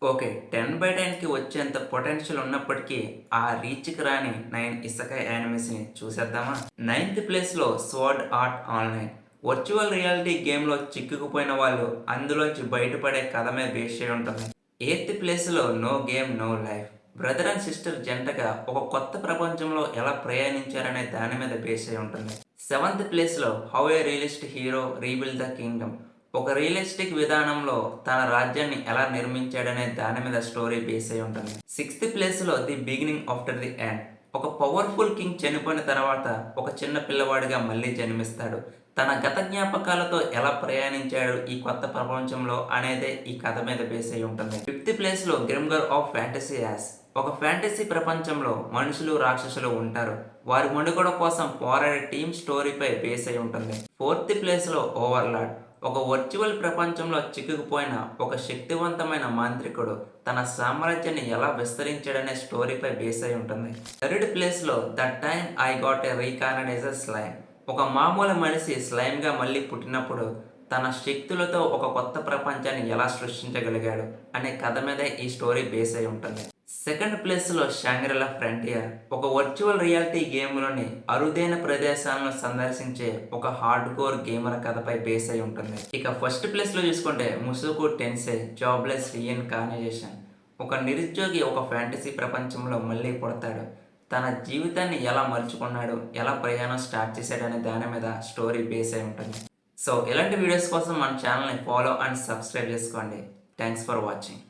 Okay. 10/10కి వచ్చేంత potential ఉన్నప్పటికీ, ఆ రీచ్‌కి రాని 9 ఇసెకాయ్ యానిమేస్‌ని చూసేద్దామా? నైన్త్ ప్లేస్‌లో 'sword art online'. Virtual reality గేమ్‌లో చిక్కుకుపోయిన వాళ్ళు అందులోంచి బయటపడే కథ మీద బేస్ అయి ఉంటుంది. ఎయిత్ ప్లేస్‌లో 'no game no life'. Brother and sister జంటగా ఒక కొత్త ప్రపంచంలో ఎలా ప్రయాణించారనే దాని మీద బేస్ అయి ఉంటుంది. సెవెంత్ ప్లేస్‌లో 'how a realist hero rebuild the Kingdom'. ఒక రియలిస్టిక్ విధానంలో తన రాజ్యాన్ని ఎలా నిర్మించాడనే దాని మీద స్టోరీ బేస్ అయి ఉంటుంది. సిక్స్త్ ప్లేస్‌లో 'the beginning after the end'. ఒక పవర్ఫుల్ కింగ్ చనిపోయిన తర్వాత ఒక చిన్న పిల్లవాడిగా మళ్ళీ జన్మిస్తాడు. తన గత జ్ఞాపకాలతో ఎలా ప్రయాణించాడు ఈ కొత్త ప్రపంచంలో అనేదే ఈ కథ మీద బేస్ అయి ఉంటుంది. ఫిఫ్త్ ప్లేస్‌లో 'గ్రిమ్గర్ ఆఫ్ ఫ్యాంటసీ యాస్'. ఒక ఫ్యాంటసీ ప్రపంచంలో మనుషులు, రాక్షసులు ఉంటారు. వారి మనుగడ కోసం పోరాడే టీమ్ స్టోరీపై బేస్ అయి ఉంటుంది. ఫోర్త్ ప్లేస్‌లో 'ఓవర్లార్డ్'. ఒక వర్చువల్ ప్రపంచంలో చిక్కుకుపోయిన ఒక శక్తివంతమైన మాంత్రికుడు తన సామ్రాజ్యాన్ని ఎలా విస్తరించాడనే స్టోరీపై బేస్ అయి ఉంటుంది. థర్డ్ ప్లేస్‌లో 'the time I got a reincarnated as a slime'. ఒక మామూలు మనిషి స్లైమ్‌గా మళ్ళీ పుట్టినప్పుడు తన శక్తులతో ఒక కొత్త ప్రపంచాన్ని ఎలా సృష్టించగలిగాడు అనే కథ మీదే ఈ స్టోరీ బేస్ అయి ఉంటుంది. సెకండ్ ప్లేస్‌లో 'షాంగ్రిలా ఫ్రంటియర్'. ఒక వర్చువల్ రియాలిటీ గేమ్‌లోని అరుదైన ప్రదేశాలను సందర్శించే ఒక హార్డ్‌కోర్ గేమర్ కథపై బేస్ అయి ఉంటుంది. ఇక ఫస్ట్ ప్లేస్‌లో చూసుకుంటే 'ముసోకు టెన్సై జాబ్లెస్ రీఇన్కార్నైజేషన్'. ఒక నిరుద్యోగి ఒక ఫ్యాంటసీ ప్రపంచంలో మళ్ళీ పుడతాడు. తన జీవితాన్ని ఎలా మలుచుకున్నాడు, ఎలా ప్రయాణం స్టార్ట్ చేశాడనే దాని మీద స్టోరీ బేస్ అయి ఉంటుంది. సో ఇలాంటి వీడియోస్ కోసం మన ఛానల్‌ని ఫాలో అండ్ సబ్స్క్రైబ్ చేసుకోండి. Thanks for watching.